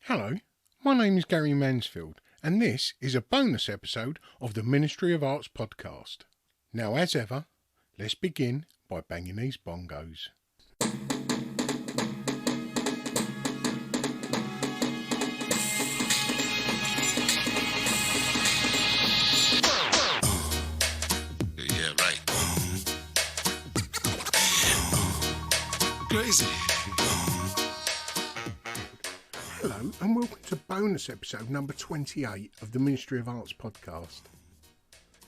Hello, my name is Gary Mansfield, and this is a bonus episode of the Ministry of Arts podcast. Now, as ever, let's begin by banging these bongos. Yeah, right. Crazy. Hello, and welcome to bonus episode number 28 of the Ministry of Arts podcast.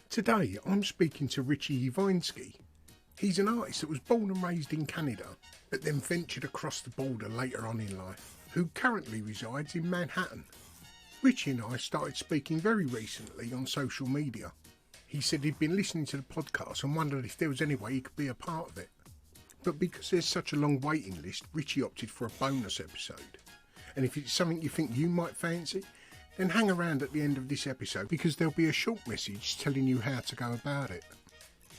Today, I'm speaking to Ritchie Iwański. He's an artist that was born and raised in Canada, but then ventured across the border later on in life, who currently resides in Manhattan. Ritchie and I started speaking very recently on social media. He said he'd been listening to the podcast and wondered if there was any way he could be a part of it. But because there's such a long waiting list, Ritchie opted for a bonus episode. And if it's something you think you might fancy, then hang around at the end of this episode because there'll be a short message telling you how to go about it.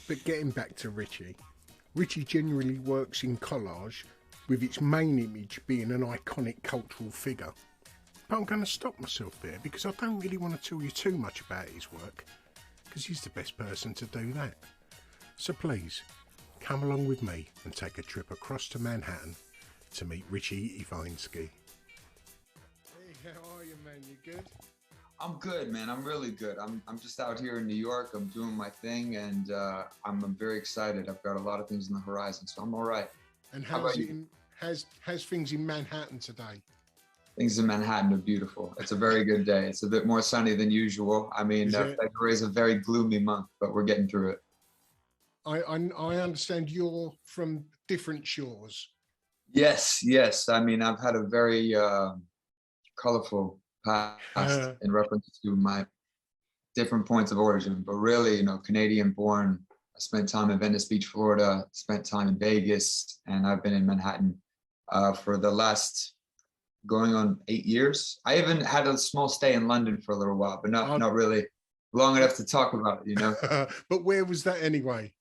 But getting back to Ritchie. Ritchie generally works in collage, with its main image being an iconic cultural figure. But I'm going to stop myself there because I don't really want to tell you too much about his work, because he's the best person to do that. So please, come along with me and take a trip across to Manhattan to meet Ritchie Iwański. Hey, how are you, man? You good? I'm good, man. I'm really good. I'm just out here in New York. I'm doing my thing, and I'm very excited. I've got a lot of things on the horizon, so I'm all right. And how's things in Manhattan today? Things in Manhattan are beautiful. It's a very good day. It's a bit more sunny than usual. I mean, February is a very gloomy month, but we're getting through it. I understand you're from different shores. Yes. I mean, I've had a very colorful past in reference to my different points of origin, but really, Canadian born. I spent time in Venice Beach, Florida, spent time in Vegas, and I've been in Manhattan for the last going on 8 years. I even had a small stay in London for a little while, but not really long enough to talk about it, But where was that anyway?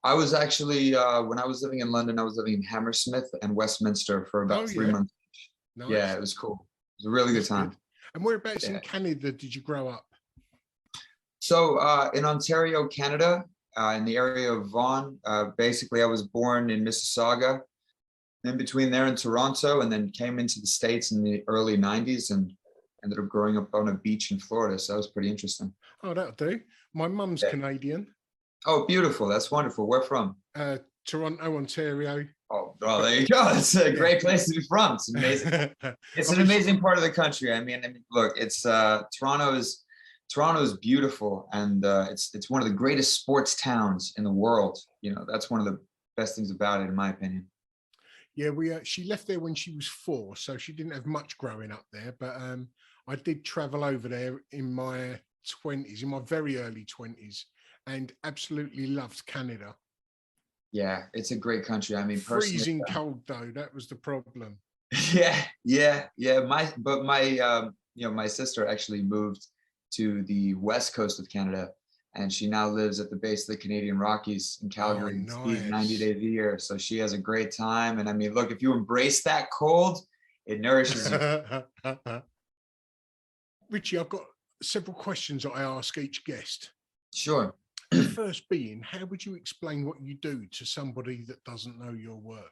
I was actually, when I was living in London, I was living in Hammersmith and Westminster for about 3 months. Nice. Yeah, it was cool. It was a really good time. And whereabouts in Canada did you grow up? So in Ontario, Canada, in the area of Vaughan, basically I was born in Mississauga, in between there and Toronto, and then came into the States in the early 90s and ended up growing up on a beach in Florida. So that was pretty interesting. Oh, that'll do. My mum's Canadian. Oh, beautiful. That's wonderful. Where from? Toronto, Ontario. Oh, there you go. It's a great place to be from. It's amazing. It's an amazing part of the country. I mean, look, it's Toronto is beautiful, and it's one of the greatest sports towns in the world. That's one of the best ththings about it, in my opinion. Yeah, she left there when she was 4, so she didn't have much growing up there. But I did travel over there in my 20s, in my very early 20s, and absolutely loved Canada. Yeah, it's a great country. I mean, freezing cold though. That was the problem. Yeah. My sister actually moved to the west coast of Canada, and she now lives at the base of the Canadian Rockies in Calgary. Oh, nice. Skis 90 days a year, so she has a great time. And I mean, look, if you embrace that cold, it nourishes you. Ritchie, I've got several questions that I ask each guest. Sure. The first being, how would you explain what you do to somebody that doesn't know your work?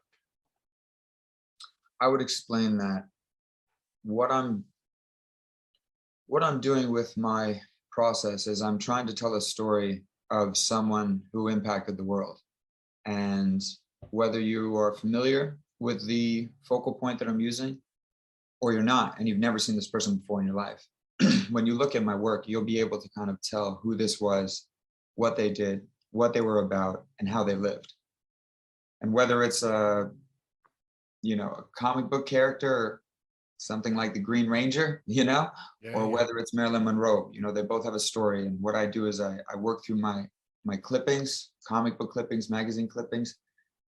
I would explain that what I'm doing with my process is I'm trying to tell a story of someone who impacted the world. And whether you are familiar with the focal point that I'm using or you're not, and you've never seen this person before in your life, when you look at my work, you'll be able to kind of tell who this was, what they did, what they were about, and how they lived. And whether it's a comic book character, something like the Green Ranger, or whether it's Marilyn Monroe, they both have a story. And what I do is I work through my clippings, comic book clippings, magazine clippings,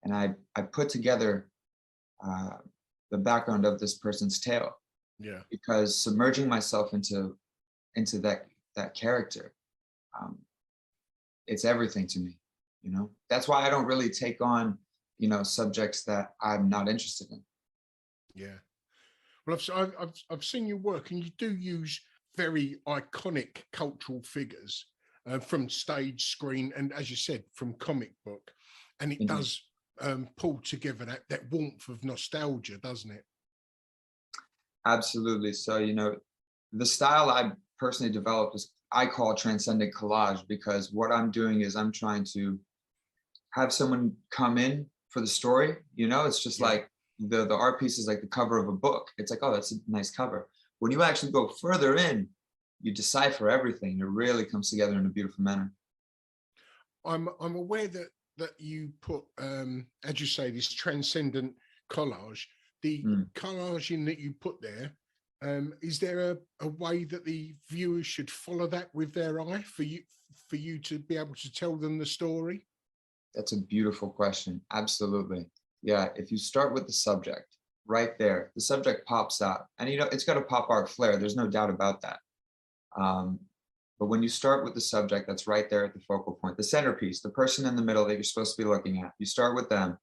and I put together the background of this person's tale. Yeah. Because submerging myself into that character, it's everything to me. That's why I don't really take on subjects that I'm not interested in. Yeah. Well, I've seen your work, and you do use very iconic cultural figures from stage, screen, and as you said, from comic book, and it Mhm. does pull together that warmth of nostalgia, doesn't it? Absolutely. So, the style I personally developed is I call transcendent collage, because what I'm doing is I'm trying to have someone come in for the story. It's just Yeah. like the art piece is like the cover of a book. It's like, oh, that's a nice cover. When you actually go further in, you decipher everything. It really comes together in a beautiful manner. I'm aware that you put, as you say, this transcendent collage. The Mm. collaging that you put there, is there a way that the viewers should follow that with their eye for you to be able to tell them the story? That's a beautiful question. Absolutely. Yeah. If you start with the subject right there, the subject pops out, and it's got a pop art flair. There's no doubt about that. Um, but when you start with the subject that's right there at the focal point, the centerpiece, the person in the middle that you're supposed to be looking at, you start with them,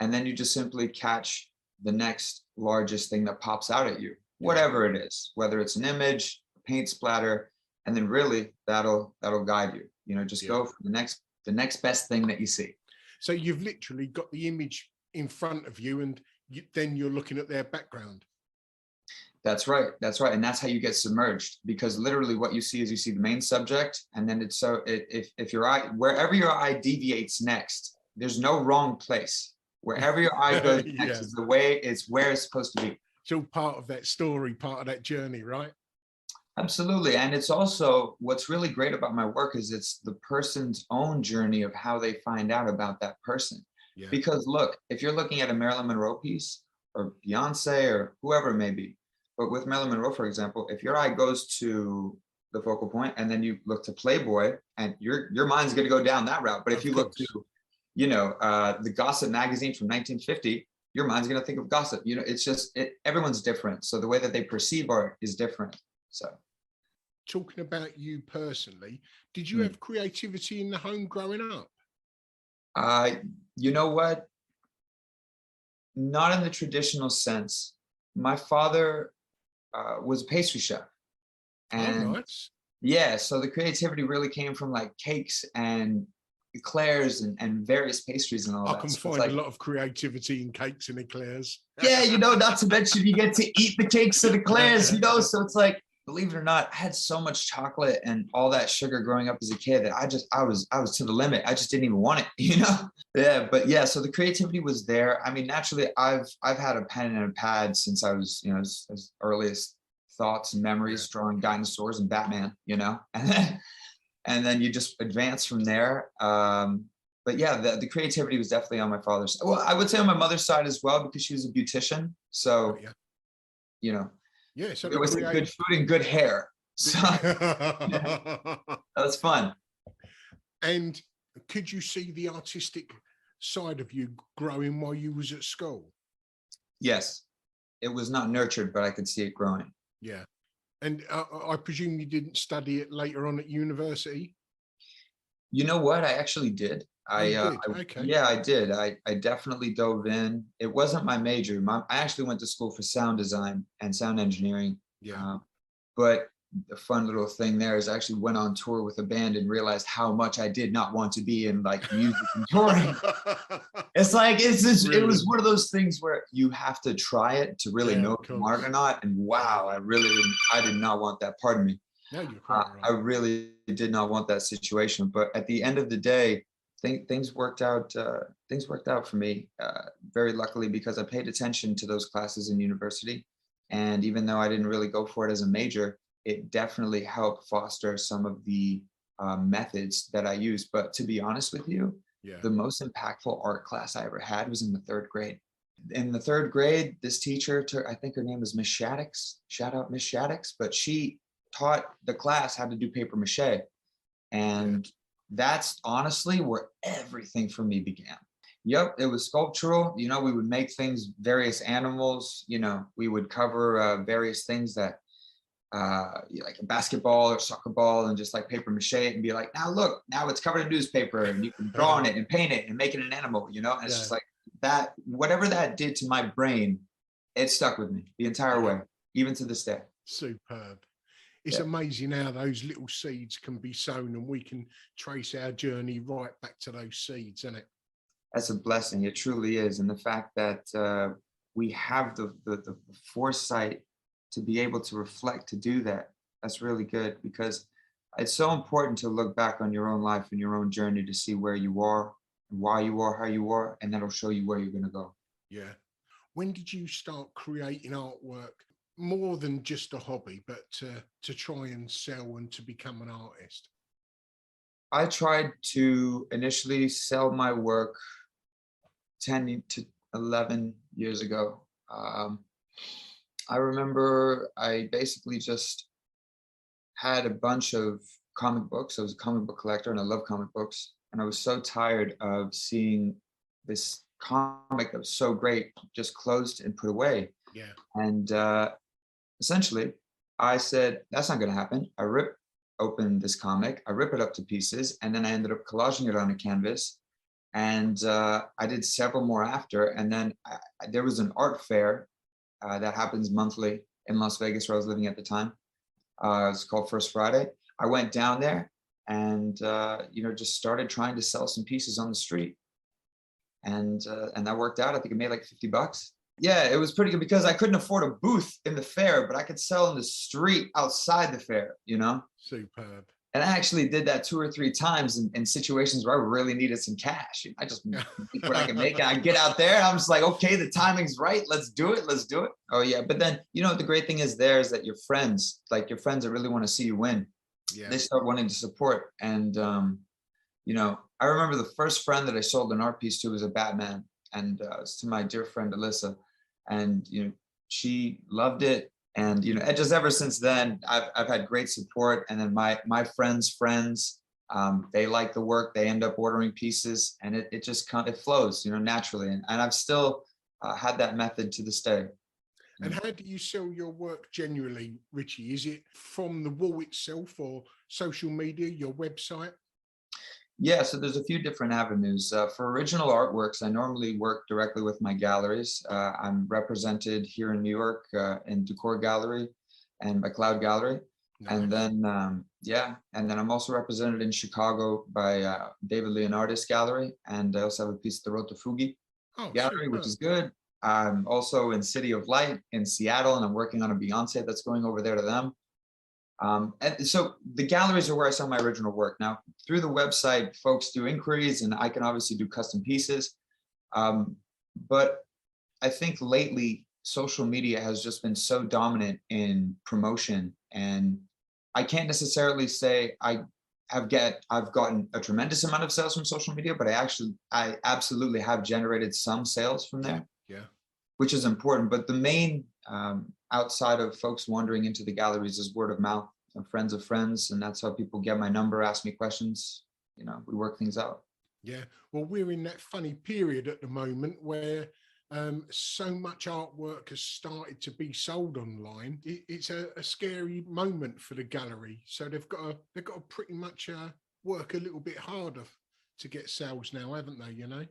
and then you just simply catch the next largest thing that pops out at you, whatever it is, whether it's an image, a paint splatter, and then really that'll guide you. Just Yeah. go for the next best thing that you see. So you've literally got the image in front of you, and then you're looking at their background. That's right. That's right. And that's how you get submerged, because literally what you see is you see the main subject, and then if your eye, wherever your eye deviates next, there's no wrong place. Wherever your eye goes next Yeah. is where it's supposed to be. It's all part of that story, part of that journey, right? Absolutely. And it's also what's really great about my work is it's the person's own journey of how they find out about that person. Yeah. Because look, if you're looking at a Marilyn Monroe piece or Beyonce or whoever it may be, but with Marilyn Monroe, for example, if your eye goes to the focal point and then you look to Playboy, and your mind's going to go down that route. But if Of you look course. to, the Gossip magazine from 1950, your mind's going to think of Gossip. It's just everyone's different. So the way that they perceive art is different. So. Talking about you personally, did you Mm. have creativity in the home growing up? You know what? Not in the traditional sense. My father was a pastry chef, Oh, and nice. yeah, so the creativity really came from like cakes and eclairs and various pastries and all I that. can So it's find a like, lot of creativity in cakes and eclairs. yeah, not to mention you get to eat the cakes and eclairs, so it's like, believe it or not, I had so much chocolate and all that sugar growing up as a kid that I was to the limit. I just didn't even want it. Yeah, but yeah, so the creativity was there. I mean, naturally, I've had a pen and a pad since I was, as earliest thoughts and memories, drawing dinosaurs and Batman, and then you just advance from there. But yeah, the creativity was definitely on my father's. Well, I would say on my mother's side as well, because she was a beautician. So, Yeah. you know, Yeah. So it was good food and good hair. So that's fun. And could you see the artistic side of you growing while you was at school? Yes, it was not nurtured, but I could see it growing. Yeah. And I presume you didn't study it later on at university? You know what? I actually did. Okay. Yeah, I did. I definitely dove in. It wasn't my major. I actually went to school for sound design and sound engineering. Yeah. But the fun little thing there is I actually went on tour with a band and realized how much I did not want to be in like music and touring. It's like it was one of those things where you have to try it to really know if you want it or not. And wow, I did not want that. Pardon me. No, you're quite right. I really did not want that situation. But at the end of the day, things worked out. Things worked out for me very luckily, because I paid attention to those classes in university. And even though I didn't really go for it as a major, it definitely helped foster some of the methods that I use. But to be honest with you, the most impactful art class I ever had was in the 3rd grade. In the 3rd grade, this teacher, I think her name was Miss Shaddix. Shout out Miss Shaddix. But she taught the class how to do paper mache. And that's honestly where everything for me began. Yep, it was sculptural. We would make things, various animals. We would cover various things that, like a basketball or soccer ball, and just like paper mache it and be like, now look, now it's covered in newspaper, and you can draw on it and paint it and make it an animal. And it's just like that. Whatever that did to my brain, it stuck with me the entire way, even to this day. Superb. It's amazing how those little seeds can be sown and we can trace our journey right back to those seeds, isn't it? That's a blessing. It truly is. And the fact that we have the foresight to be able to reflect, to do that, that's really good, because it's so important to look back on your own life and your own journey to see where you are, why you are, how you are, and that'll show you where you're going to go. Yeah. When did you start creating artwork more than just a hobby, but to try and sell and to become an artist? I tried to initially sell my work 10 to 11 years ago. I remember I basically just had a bunch of comic books. I was a comic book collector and I love comic books. And I was so tired of seeing this comic that was so great just closed and put away. Yeah. And essentially, I said, that's not going to happen. I rip open this comic, I rip it up to pieces, and then I ended up collaging it on a canvas. And I did several more after. And then there was an art fair that happens monthly in Las Vegas, where I was living at the time. It's called First Friday. I went down there and just started trying to sell some pieces on the street. And that worked out. I think it made like $50. Yeah, it was pretty good because I couldn't afford a booth in the fair, but I could sell in the street outside the fair, Superb. And I actually did that 2 or 3 times in situations where I really needed some cash. I just make what I can make, and I get out there and I'm just like, okay, the timing's right. Let's do it. Let's do it. Oh yeah. But then, the great thing is there is that your friends that really want to see you win, they start wanting to support. And, I remember the first friend that I sold an art piece to was a Batman, and it's to my dear friend, Alyssa. And, she loved it. And, just ever since then, I've had great support. And then my friends, they like the work, they end up ordering pieces, and it just it flows, naturally. And I've still had that method to this day. And how do you sell your work generally, Ritchie? Is it from the wall itself or social media, your website? Yeah, so there's a few different avenues. For original artworks, I normally work directly with my galleries. I'm represented here in New York in Decor Gallery and McLeod Gallery. Nice. And then, and then I'm also represented in Chicago by David Leonardis Gallery. And I also have a piece at the Rotafughi Gallery, which is good. I'm also in City of Light in Seattle, and I'm working on a Beyonce that's going over there to them. And so the galleries are where I sell my original work. Now, through the website, folks do inquiries, and I can obviously do custom pieces. But I think lately, social media has just been so dominant in promotion, and I can't necessarily say I've gotten a tremendous amount of sales from social media, but I absolutely have generated some sales from there. Yeah, which is important. But the main outside of folks wandering into the galleries is word of mouth and friends of friends. And that's how people get my number, ask me questions. We work things out. Yeah. Well, we're in that funny period at the moment where so much artwork has started to be sold online. It's a scary moment for the gallery. So they've got to pretty much work a little bit harder to get sales now, haven't they?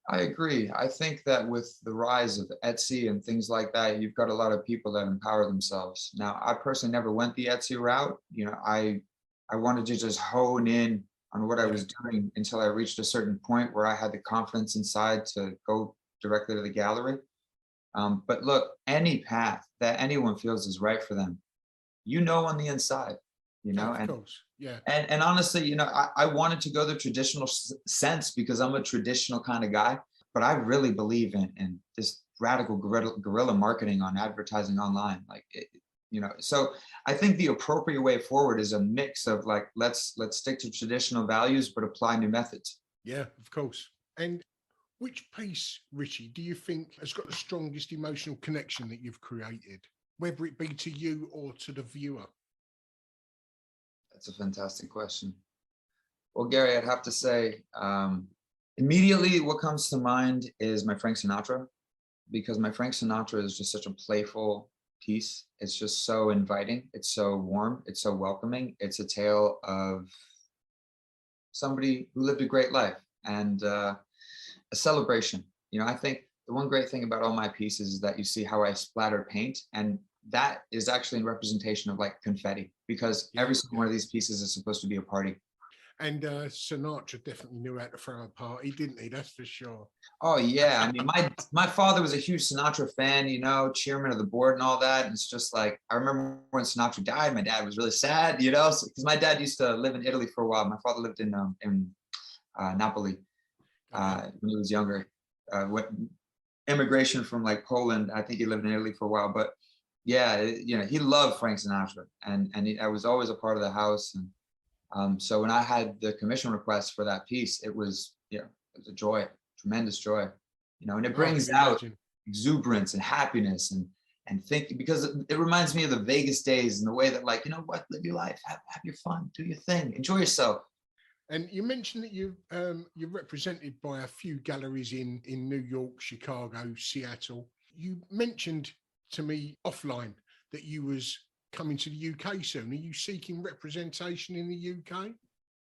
I agree. I think that with the rise of Etsy and things like that, you've got a lot of people that empower themselves. Now, I personally never went the Etsy route. I wanted to just hone in on what I was doing until I reached a certain point where I had the confidence inside to go directly to the gallery. But look, any path that anyone feels is right for them, on the inside, Of course. Yeah. And honestly, I wanted to go the traditional sense because I'm a traditional kind of guy, but I really believe in this radical guerrilla marketing on advertising online. So I think the appropriate way forward is a mix of let's stick to traditional values, but apply new methods. Yeah, of course. And which piece, Ritchie, do you think has got the strongest emotional connection that you've created, whether it be to you or to the viewer? That's a fantastic question. Well, Gary, I'd have to say, immediately what comes to mind is my Frank Sinatra, because my Frank Sinatra is just such a playful piece. It's just so inviting. It's so warm. It's so welcoming. It's a tale of somebody who lived a great life and a celebration. I think the one great thing about all my pieces is that you see how I splatter paint, and that is actually in representation of like confetti, because every single one of these pieces is supposed to be a party. And Sinatra definitely knew how to throw a party, didn't he? That's for sure. Oh yeah, I mean, my father was a huge Sinatra fan, you know, chairman of the board and all that. And it's just like, I remember when Sinatra died, my dad was really sad, you know, because my dad used to live in Italy for a while. My father lived in Napoli when he was younger. What immigration from like Poland, I think he lived in Italy for a while. But yeah, you know, he loved Frank Sinatra, and I was always a part of the house. And so when I had the commission request for that piece, it was, yeah, it was a joy, tremendous joy, you know, and it brings out exuberance and happiness and think, because it reminds me of the Vegas days and the way that, like, you know what, live your life, have your fun, do your thing, enjoy yourself. And you mentioned that you're represented by a few galleries in New York, Chicago, Seattle. You mentioned to me offline that you was coming to the UK soon. Are you seeking representation in the UK?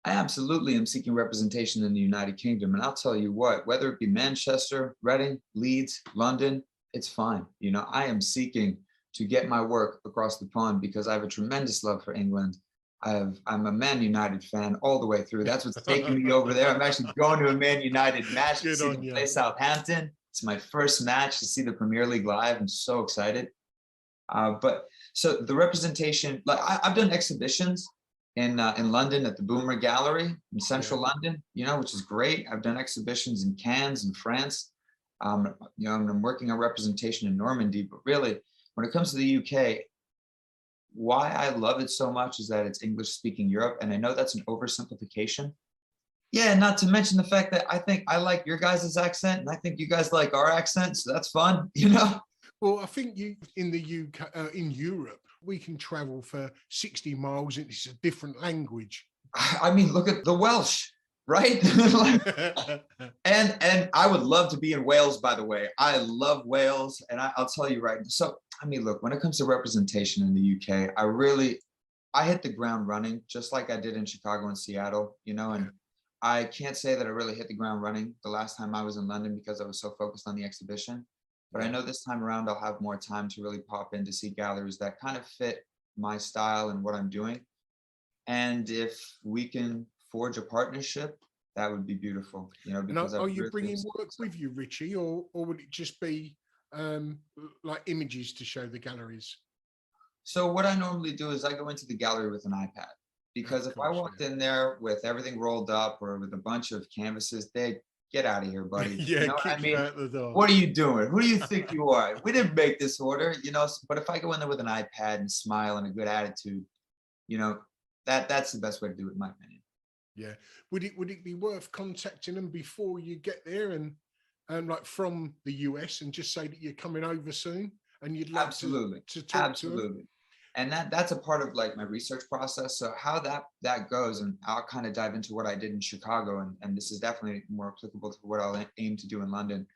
I absolutely am seeking representation in the United Kingdom. And I'll tell you what, whether it be Manchester, Reading, Leeds, London, it's fine. You know, I am seeking to get my work across the pond because I have a tremendous love for England. I'm a Man United fan all the way through. That's what's taking me over there. I'm actually going to a Man United match to see them play Southampton. It's my first match to see the Premier League live. I'm so excited. But so the representation, like I've done exhibitions in London at the Boomer Gallery in central London, you know, which is great. I've done exhibitions in Cannes in France. You know, I'm working on representation in Normandy, but really when it comes to the UK, why I love it so much is that it's English speaking Europe. And I know that's an oversimplification. Yeah, not to mention the fact that I think I like your guys' accent and I think you guys like our accent. So that's fun, you know? Well, I think you in the UK, in Europe, we can travel for 60 miles and it's a different language. I mean, look at the Welsh, right? and I would love to be in Wales, by the way. I love Wales. And I'll tell you right. So, I mean, look, when it comes to representation in the UK, I hit the ground running, just like I did in Chicago and Seattle, you know, and I can't say that I really hit the ground running the last time I was in London because I was so focused on the exhibition. But I know this time around, I'll have more time to really pop in to see galleries that kind of fit my style and what I'm doing. And if we can forge a partnership, that would be beautiful, you know, because are you bringing work with you, Ritchie, or would it just be like images to show the galleries? So what I normally do is I go into the gallery with an iPad, because if I walked in there with everything rolled up or with a bunch of canvases, they'd get out of here, buddy. Yeah, you know what I mean? Out the door. What are you doing? Who do you think you are? We didn't make this order, you know. But if I go in there with an iPad and smile and a good attitude, you know, that's the best way to do it, in my opinion. Yeah. Would it be worth contacting them before you get there and like from the US and just say that you're coming over soon and you'd like to talk to them? And that's a part of like my research process. So how that goes, and I'll kind of dive into what I did in Chicago, and this is definitely more applicable to what I'll aim to do in London.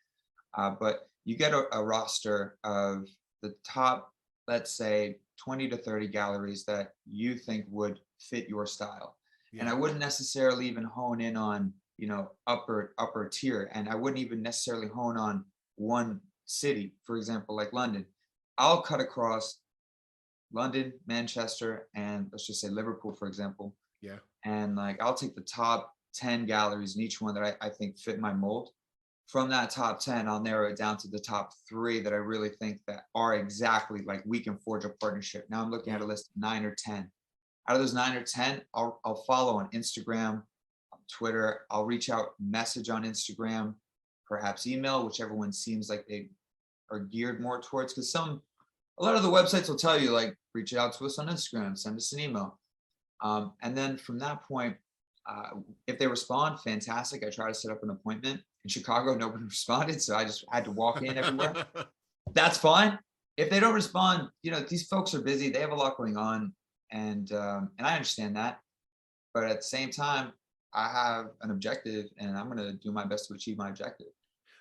But you get a roster of the top, let's say 20 to 30 galleries that you think would fit your style. Yeah. And I wouldn't necessarily even hone in on, you know, upper tier. And I wouldn't even necessarily hone on one city, for example, like London. I'll cut across London, Manchester, and let's just say Liverpool, for example. Yeah. And like, I'll take the top 10 galleries in each one that I think fit my mold. From that top 10, I'll narrow it down to the top 3 that I really think that are exactly like we can forge a partnership. Now I'm looking at a list of 9 or 10. Out of those 9 or 10, I'll follow on Instagram, on Twitter. I'll reach out, message on Instagram, perhaps email, whichever one seems like they are geared more towards, because a lot of the websites will tell you, like, reach out to us on Instagram, send us an email. And then from that point, if they respond, fantastic. I try to set up an appointment. In Chicago, nobody responded, so I just had to walk in everywhere. That's fine. If they don't respond, you know, these folks are busy. They have a lot going on, and I understand that. But at the same time, I have an objective, and I'm going to do my best to achieve my objective.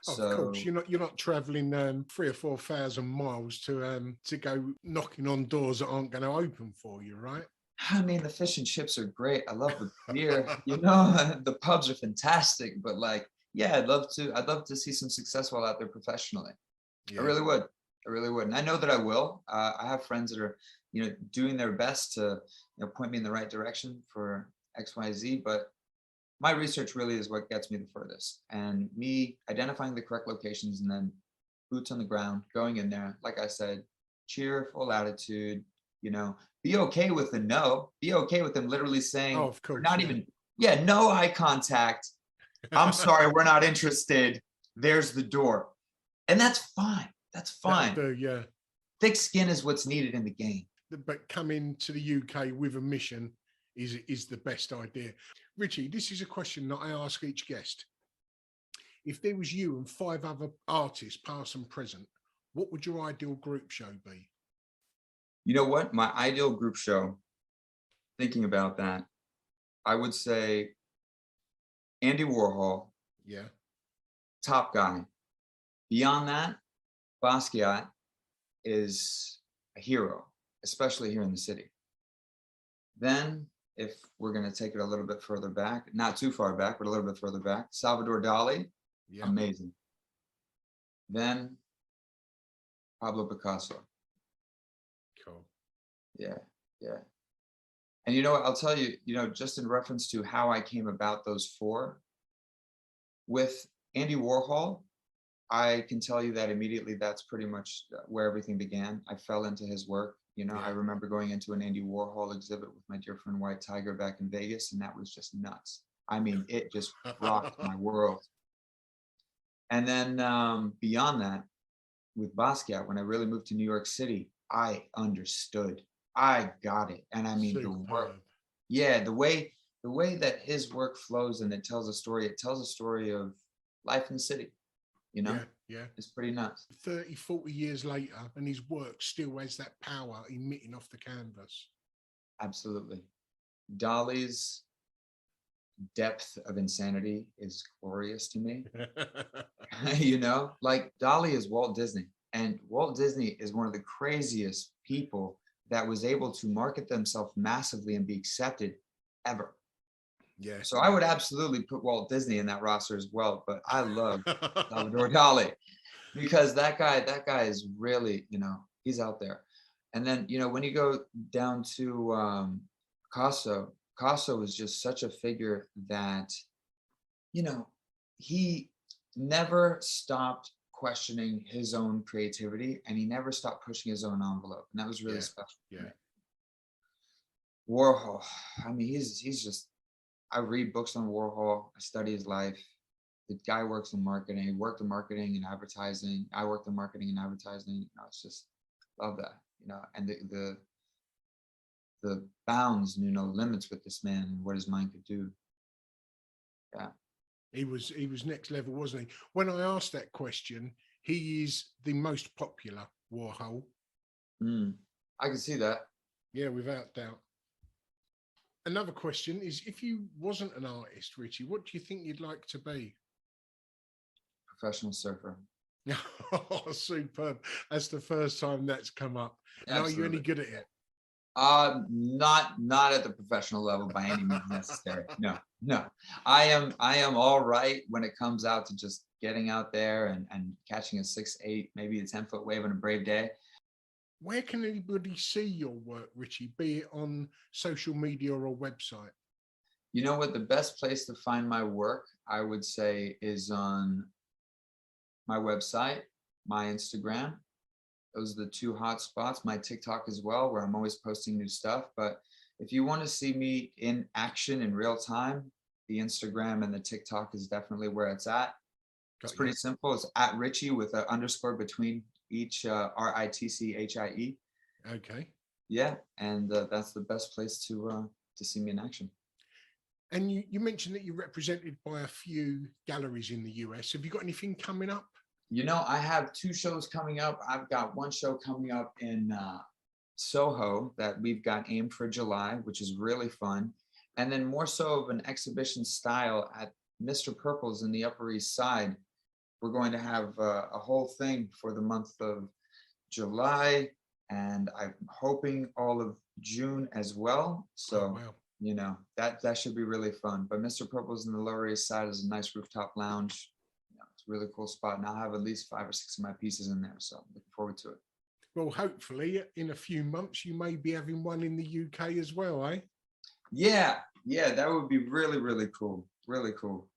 So, of course, you're not traveling 3,000 or 4,000 miles to go knocking on doors that aren't going to open for you, right? I mean, the fish and chips are great. I love the beer. You know, the pubs are fantastic. But like, yeah, I'd love to see some success while out there professionally. I Yeah. really would. I really would. And I know that I will. I have friends that are, doing their best to, point me in the right direction for XYZ, but my research really is what gets me the furthest. And me identifying the correct locations and then boots on the ground, going in there, like I said, cheerful attitude, be okay with the no, be okay with them literally saying, Oh, of or course. not Yeah. even, yeah, no eye contact. I'm sorry, we're not interested. There's the door. And that's fine. That's fine. That'll do, yeah. Thick skin is what's needed in the game. But coming to the UK with a mission is the best idea. Ritchie, this is a question that I ask each guest. If there was you and 5 other artists, past and present, what would your ideal group show be? You know what? My ideal group show, thinking about that, I would say Andy Warhol, Yeah. top guy. Beyond that, Basquiat is a hero, especially here in the city. Then, if we're going to take it a little bit further back, not too far back, but a little bit further back, Salvador Dali, Yeah. amazing. Then, Pablo Picasso. Cool. Yeah, yeah. And you know what? I'll tell you, just in reference to how I came about those 4, with Andy Warhol, I can tell you that immediately that's pretty much where everything began. I fell into his work. I remember going into an Andy Warhol exhibit with my dear friend White Tiger back in Vegas, and that was just nuts. I mean, it just rocked my world. And then beyond that, with Basquiat, when I really moved to New York City, I understood. I got it. And I mean, the work. Superb. Yeah, the way that his work flows and it tells a story of life in the city. Yeah, yeah. It's pretty nuts. 30, 40 years later, and his work still has that power emitting off the canvas. Absolutely. Dali's depth of insanity is glorious to me. Like Dali is Walt Disney, and Walt Disney is one of the craziest people that was able to market themselves massively and be accepted ever. Yeah. So I would absolutely put Walt Disney in that roster as well, but I love Salvador Dali because that guy is really, he's out there. And then, when you go down to Picasso is just such a figure that, he never stopped questioning his own creativity and he never stopped pushing his own envelope. And that was really special. Yeah. Warhol, I mean, he's just, I read books on Warhol. I study his life. The guy works in marketing. He worked in marketing and advertising. I worked in marketing and advertising. It's just love that. And the bounds, limits with this man and what his mind could do. Yeah. He was next level, wasn't he? When I asked that question, he is the most popular Warhol. I can see that. Yeah, without doubt. Another question is, if you wasn't an artist, Ritchie, what do you think you'd like to be? Professional surfer. Oh, superb. That's the first time that's come up. And are you any good at it? Not at the professional level by any means necessary. No. I am all right when it comes out to just getting out there and catching a 6-8, maybe a 10-foot wave on a brave day. Where can anybody see your work, Ritchie, be it on social media or a website? You know what? The best place to find my work, I would say, is on my website, my Instagram. Those are the 2 hot spots. My TikTok as well, where I'm always posting new stuff. But if you want to see me in action in real time, the Instagram and the TikTok is definitely where it's at. It's pretty simple. It's at Ritchie with an underscore between each, RITCHIE. Okay. Yeah, and that's the best place to see me in action. And you mentioned that you're represented by a few galleries in the US. Have you got anything coming up? I have 2 shows coming up. I've got one show coming up in Soho that we've got aimed for July, which is really fun. And then more so of an exhibition style at Mr. Purple's in the Upper East Side. We're going to have a whole thing for the month of July, and I'm hoping all of June as well. So you know, that should be really fun. But Mr. Purple's in the Lower East Side is a nice rooftop lounge. You know, it's a really cool spot. And I'll have at least 5 or 6 of my pieces in there. So I'm looking forward to it. Well, hopefully in a few months, you may be having one in the UK as well, eh? Yeah, that would be really, really cool. Really cool.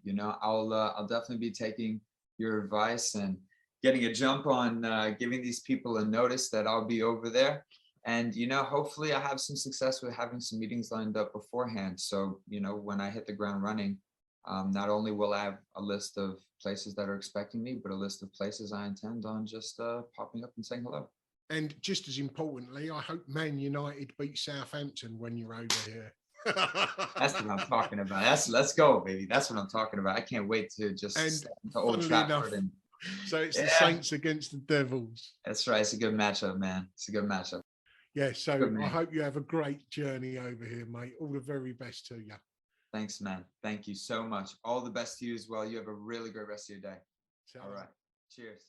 You know, I'll definitely be taking your advice and getting a jump on giving these people a notice that I'll be over there. And, you know, hopefully I have some success with having some meetings lined up beforehand. So, you know, when I hit the ground running, not only will I have a list of places that are expecting me, but a list of places I intend on just popping up and saying hello. And just as importantly, I hope Man United beat Southampton when you're over here. That's what I'm talking about. Let's go, baby. That's what I'm talking about. I can't wait to just step into Old Trafford. And so it's the Saints against the Devils. That's right. It's a good matchup, man. It's a good matchup. Yeah, so I hope you have a great journey over here, mate. All the very best to you. Thanks, man. Thank you so much. All the best to you as well. You have a really great rest of your day. All right. Cheers.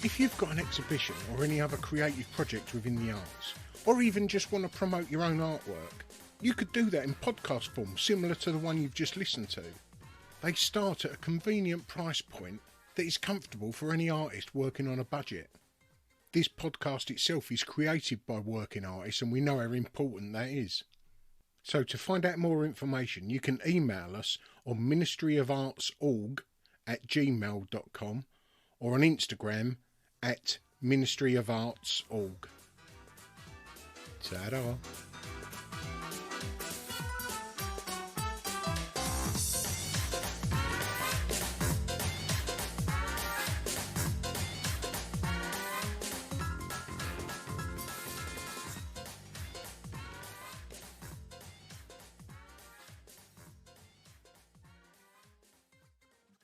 If you've got an exhibition or any other creative project within the arts, or even just want to promote your own artwork, you could do that in podcast form, similar to the one you've just listened to. They start at a convenient price point that is comfortable for any artist working on a budget. This podcast itself is created by working artists, and we know how important that is. So to find out more information, you can email us on ministryofartsorg@gmail.com or on Instagram @ministryofartsorg. Ta-da!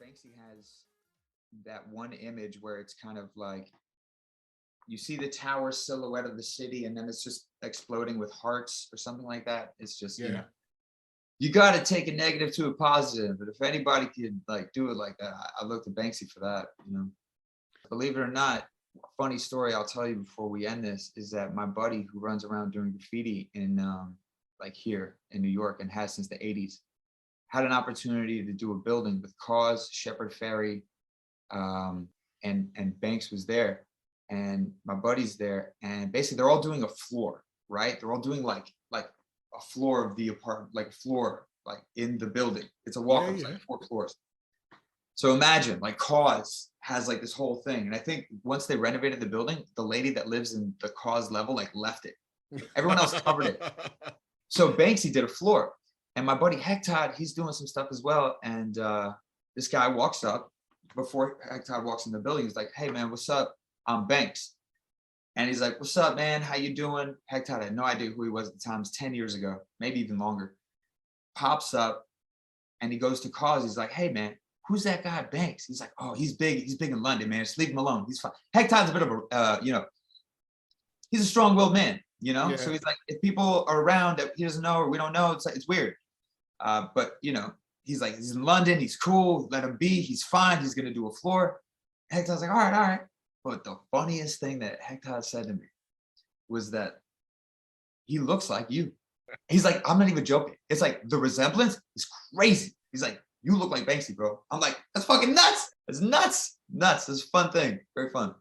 Banksy has that one image where it's kind of like you see the tower silhouette of the city and then it's just exploding with hearts or something like that. It's just, you know, you got to take a negative to a positive. But if anybody could like do it like that, I look to Banksy for that, you know. Believe it or not, a funny story I'll tell you before we end this is that my buddy who runs around doing graffiti in like here in New York and has since the 80s, had an opportunity to do a building with Cause, Shepherd Ferry, and Banks was there, and my buddy's there, and basically they're all doing a floor, right? They're all doing like a floor of the apartment, like a floor, like in the building. It's a walk-up, like 4 floors. So imagine like Cause has like this whole thing, and I think once they renovated the building, the lady that lives in the Cause level like left it. Everyone else covered it. So Banksy did a floor. And my buddy Hectod, he's doing some stuff as well. And this guy walks up before Hectod walks in the building. He's like, "Hey man, what's up? I'm Banks." And he's like, "What's up, man? How you doing?" Hectod had no idea who he was at the time. It was 10 years ago, maybe even longer. Pops up and he goes to Cause. He's like, "Hey man, who's that guy Banks?" He's like, "Oh, he's big. He's big in London, man. Just leave him alone. He's fine." Hectod's a bit of a, you know, he's a strong-willed man, you know? So he's like, if people are around that he doesn't know or we don't know, it's like, it's weird. But, you know, he's like, he's in London, he's cool, let him be, he's fine, he's going to do a floor. Hector's like, all right. But the funniest thing that Hector said to me was that he looks like you. He's like, I'm not even joking. It's like the resemblance is crazy. He's like, you look like Banksy, bro. I'm like, that's fucking nuts. It's nuts. It's a fun thing. Very fun.